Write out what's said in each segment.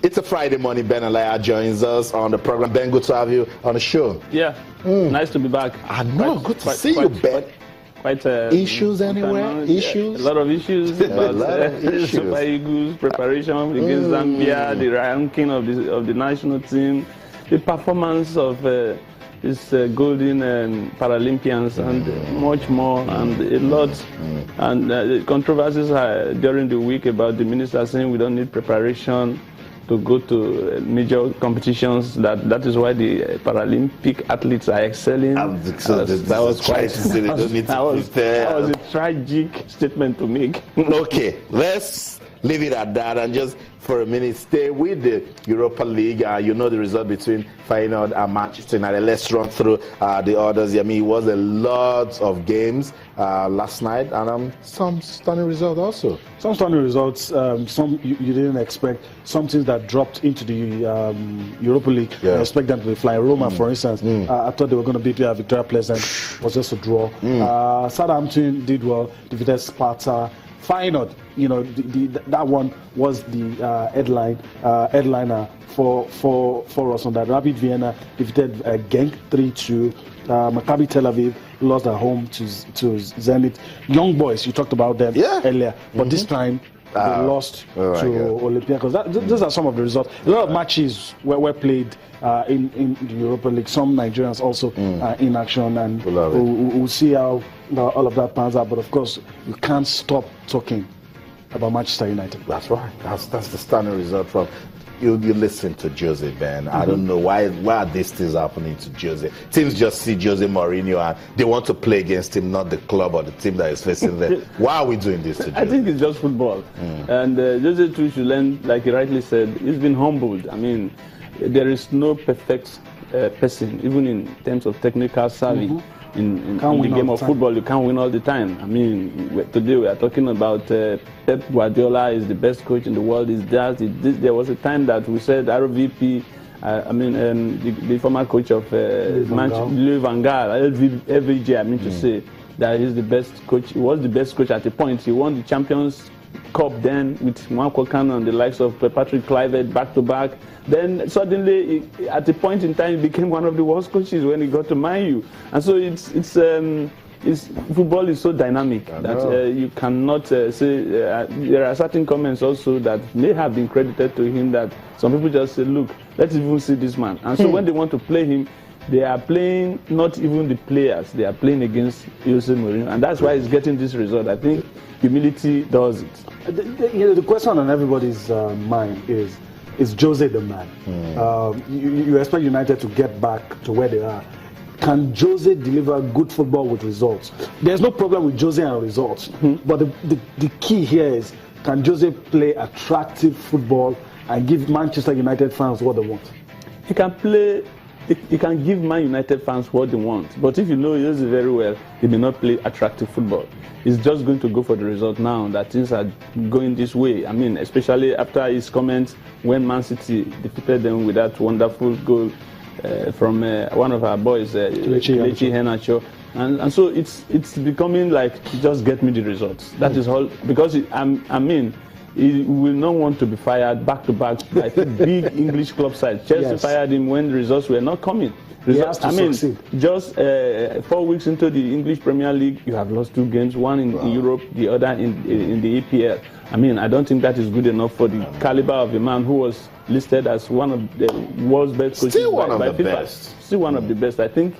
It's a Friday morning. Ben Alaya joins us on the program. Ben, good to have you on the show. Yeah, nice to be back. I know, good to see you, Ben. Quite issues anywhere? Issues? A lot of issues. Super Eagles preparation against Zambia, the ranking of the national team, the performance of these golden Paralympians, and much more, and a lot. And the controversies during the week about the minister saying we don't need preparation to go to major competitions. That is why the Paralympic athletes are excelling. That was quite. That was a tragic statement to make. Okay, let's leave it at that and just for a minute stay with the Europa League. You know the result between Feyenoord and Manchester United. Let's run through the others. I mean, it was a lot of games last night, and some stunning results also. Some stunning results. Some you didn't expect. Some things that dropped into the Europa League. I expect them to be flying. Roma, for instance, I thought they were going to beat Victoria Pleasant. Was just a draw. Southampton did well. Defeated Sparta. Feyenoord, you know, that one was the headliner for us on that. Rapid Vienna defeated Genk 3-2. Maccabi Tel Aviv lost at home to Zenit. Young boys, you talked about them earlier, but this time they lost to Olympiacos. Those are some of the results. A lot of matches were played in the Europa League. Some Nigerians also in action, and we'll see how all of that pans out. But of course, you can't stop talking about Manchester United. That's right. That's the stunning result from. You listen to Jose, Ben. I don't know why are these things happening to Jose. Teams just see Jose Mourinho and they want to play against him, not the club or the team that is facing them. Why are we doing this to Jose? I think it's just football. And Jose too should learn, like he rightly said, he's been humbled. I mean, there is no perfect person, even in terms of technical savvy. In the game of football, you can't win all the time. I mean, today we are talking about Pep Guardiola is the best coach in the world. There was a time that we said RVP, the former coach of Louis van Gaal, LVJ, I mean to say, that he's the best coach. He was the best coach at a point. He won the Champions Cup then with Marco Cano and the likes of Patrick Kluivert back to back. Then suddenly, at a point in time, he became one of the worst coaches when he got to Man U. And so football is so dynamic that you cannot say. There are certain comments also that may have been credited to him that some people just say, look, let's even see this man. And so when they want to play him, they are playing not even the players, they are playing against Jose Mourinho. And that's why he's getting this result. I think humility does it. The question on everybody's mind is Jose the man? You expect United to get back to where they are. Can Jose deliver good football with results? There's no problem with Jose and results. But the key here is, can Jose play attractive football and give Manchester United fans what they want? He can play. He can give Man United fans what they want. But if you know Jose very well, he may not play attractive football. He's just going to go for the result now that things are going this way. I mean, especially after his comments when Man City defeated them with that wonderful goal from one of our boys, Kelechi Iheanacho. And so it's becoming like, just get me the results. That is all. Because, he will not want to be fired back-to-back by big English club sides. Chelsea fired him when the results were not coming. Just 4 weeks into the English Premier League, you have lost 2 games, one in Europe, the other in the EPL. I mean, I don't think that is good enough for the caliber of a man who was listed as one of the world's best coaches by FIFA. Still one of the best. I think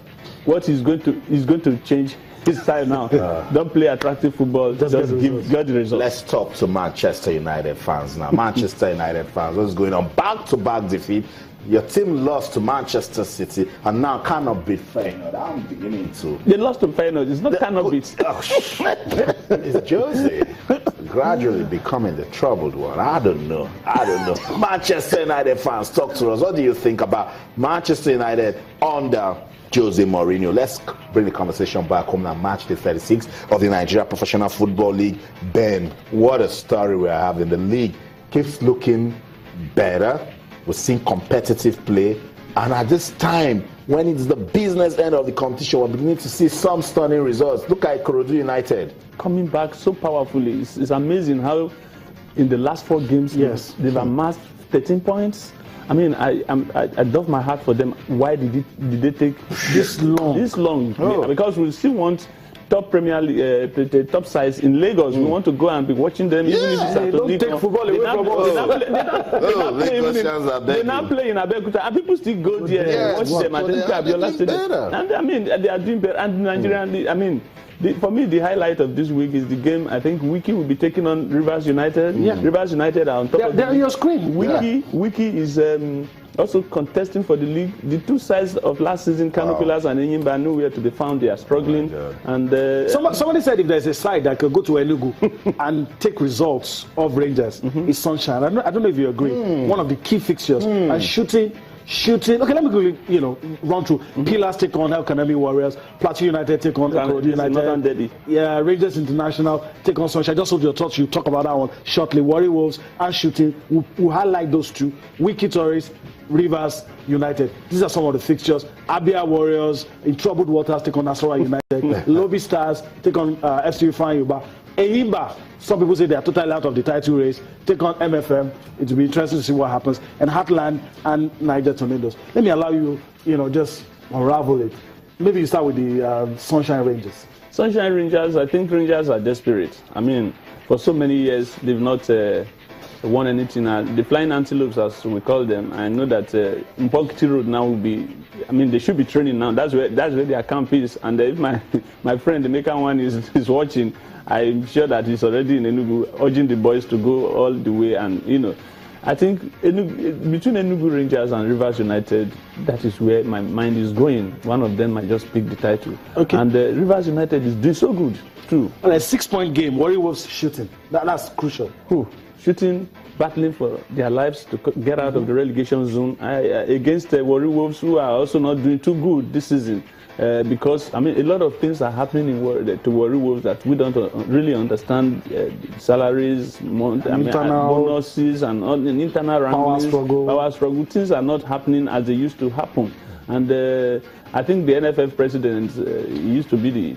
what he's going to change his style now. Don't play attractive football. Just get the results. Let's talk to Manchester United fans now. Manchester United fans, what's going on? Back-to-back defeat. Your team lost to Manchester City and now cannot beat Feyenoord. I'm beginning to. They lost to Feyenoord. It's not cannot beat. It's Jose gradually becoming the troubled one. I don't know. Manchester United fans, talk to us. What do you think about Manchester United under Jose Mourinho? Let's bring the conversation back home now. Match day 36 of the Nigeria Professional Football League. Ben, what a story we are having. The league keeps looking better. We're seeing competitive play. And at this time, when it's the business end of the competition, we're beginning to see some stunning results. Look at Ikorodu United. Coming back so powerfully. It's amazing how in the last 4 games, they've amassed 13 points. I mean, I doff my heart for them. Why did they take this long? This long? Oh. Because we still want top Premier League, top sides in Lagos. We want to go and be watching them. Yeah, even if it's don't take football away from us. They now play in Abeokuta, and people still go there and watch them. I think Abiola Stadium. And I mean, they are doing better. And Nigerian League, I mean. For me, the highlight of this week is the game. I think Wiki will be taking on Rivers United. Yeah. Rivers United are on top of they're on your screen. Wiki is also contesting for the league. The two sides of last season, Kano Pillars and Enyimba, nowhere to be found. They are struggling. And somebody said if there's a side that could go to Enugu and take results of Rangers, it's Sunshine. I don't know if you agree. One of the key fixtures and shooting. Okay, let me go, run through. Pillars take on El Kanemi Warriors. Plateau United take on Ekorodu United. Yeah, Rangers International take on Sunshine. Just hold your thoughts. You talk about that one shortly. Warri Wolves and shooting. We'll highlight those two. Wiki Tourists, Rivers United. These are some of the fixtures. Abia Warriors in troubled waters take on Nasarawa United. Lobby Stars take on FC Feyenoord. Enyimba, some people say they are totally out of the title race. Take on MFM. It will be interesting to see what happens. And Heartland and Niger Tornadoes. Let me allow you, just unravel it. Maybe you start with the Sunshine Rangers. Sunshine Rangers, I think Rangers are desperate. I mean, for so many years, they've not won anything. The Flying Antelopes, as we call them, I know that Mpokiti Road now will be, I mean, they should be training now. That's where their camp is. And if my friend, the Maker one, is watching, I'm sure that he's already in Enugu, urging the boys to go all the way. And, I think between Enugu Rangers and Rivers United, that is where my mind is going. One of them might just pick the title. Okay. And Rivers United is doing so good, too. And a 6-point game, Warri Wolves shooting. That's crucial. Shooting, battling for their lives to get out of the relegation zone against Warri Wolves, who are also not doing too good this season. Because, I mean, a lot of things are happening to Warri Wolves that we don't really understand. Salaries, bonuses, and internal rankings, power struggle. Things are not happening as they used to happen. And I think the NFF president used to be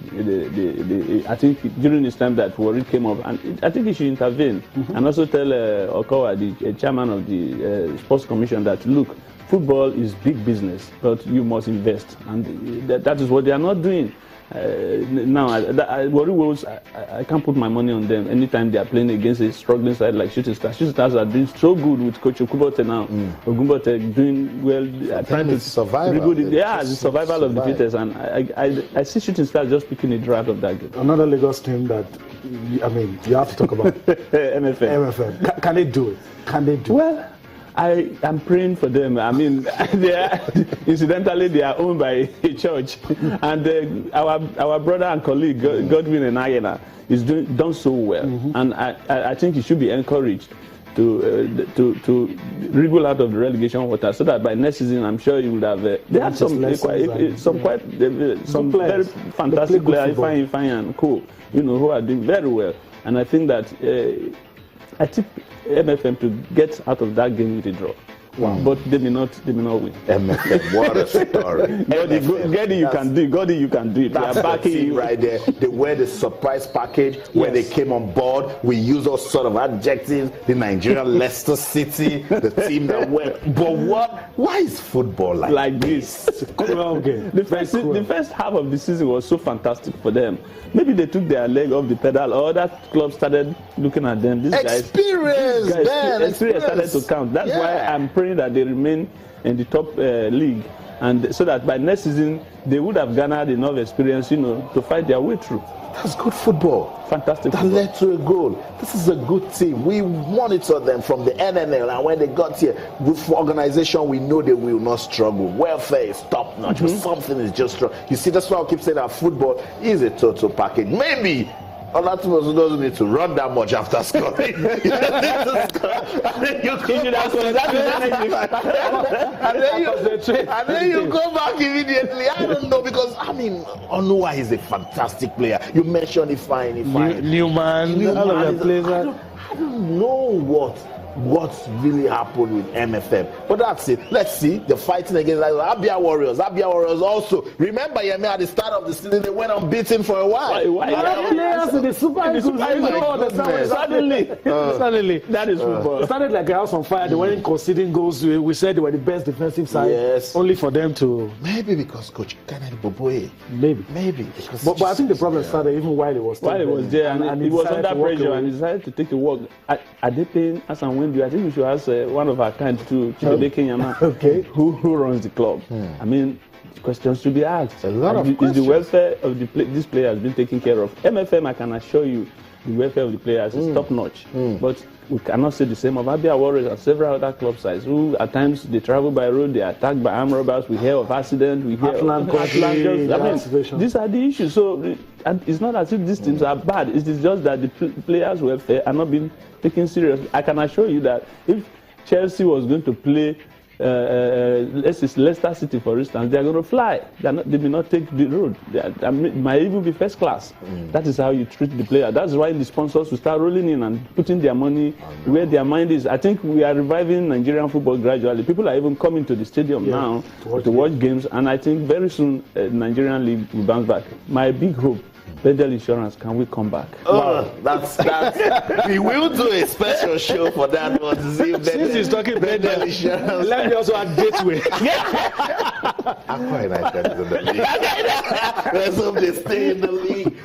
I think during this time that Warri came up, and I think he should intervene and also tell Okowa, the chairman of the Sports Commission, that look, football is big business, but you must invest, and that is what they are not doing. Now, Warri Wolves, I can't put my money on them anytime they are playing against a struggling side like Shooting Stars. Shooting Stars are doing so good with Coach Okubote now. Ogumbote doing well. Trying to survive. The survival of the fittest, and I see Shooting Stars just picking a draw out of that game. Another Lagos team that, I mean, you have to talk about. MFM. Can they do it? Well, I am praying for them. I mean, incidentally, they are owned by a church, and our brother and colleague Godwin and Ayena is done so well, and I think he should be encouraged to wriggle out of the relegation water, so that by next season, I'm sure he would have. They had some very fantastic players, fine and cool, who are doing very well, and I think that. I tip MFM to get out of that game with a draw. Wow. But they may not win. MFM, what a story. Gedi, you can do it. That's backing right there. They were the surprise package when they came on board. We use all sort of adjectives. The Nigerian Leicester City, the team that went. But why is football like this? The first half of the season was so fantastic for them. Maybe they took their leg off the pedal, or that club started looking at them. Experience started to count. That's why I'm praying that they remain in the top league, and so that by next season they would have garnered enough experience, to fight their way through. That's good football. Fantastic. That led to a goal. This is a good team. We monitor them from the NNL, and when they got here, with organization, we know they will not struggle. Welfare is top notch, but something is just wrong. You see, that's why I keep saying that football is a total package. Maybe Olatunmosun doesn't need to run that much after scoring. And then you go back immediately. I don't know, because Onuwa is a fantastic player. You mentioned Ifeanyi. Newman, all of the players. I don't know what what's really happened with MFM. But that's it. Let's see the fighting against Abia Warriors. Abia Warriors also. Remember, Yemi, at the start of the season, they went unbeaten for a while. Players in the Super Eagles. Suddenly, that is football. It started like a house on fire. They weren't conceding goals. We said they were the best defensive side. Yes. Only for them to. Maybe because Coach Kennedy Boboye. Maybe. But I think the problem started even while he was there. And he was under pressure and he decided to take a walk. Are they paying us and when I think we should ask one of our kind to Chidebe Kenyama, who runs the club. I mean, questions to be asked. A lot of questions. Is the welfare of these players been taken care of? MFM, I can assure you, the welfare of the players is top notch. But we cannot say the same of Abia Warriors and several other club sides who at times they travel by road, they are attacked by armed robbers, we hear of accidents, we hear of these are the issues. So and it's not as if these teams are bad, it is just that the players' welfare are not being taken serious. I can assure you that if Chelsea was going to play let's say Leicester City, for instance, they are going to fly. They may not take the road. They might even be first class. That is how you treat the player. That's why the sponsors will start rolling in and putting their money where their mind is. I think we are reviving Nigerian football gradually. People are even coming to the stadium now to watch games, and I think very soon the Nigerian league will bounce back. My big hope. Bedell Insurance, can we come back? Oh, that's we will do a special show for that one. Since he's talking Bedell Insurance, let me also add Gateway. Aqua United is in the league. Let's hope they stay in the league.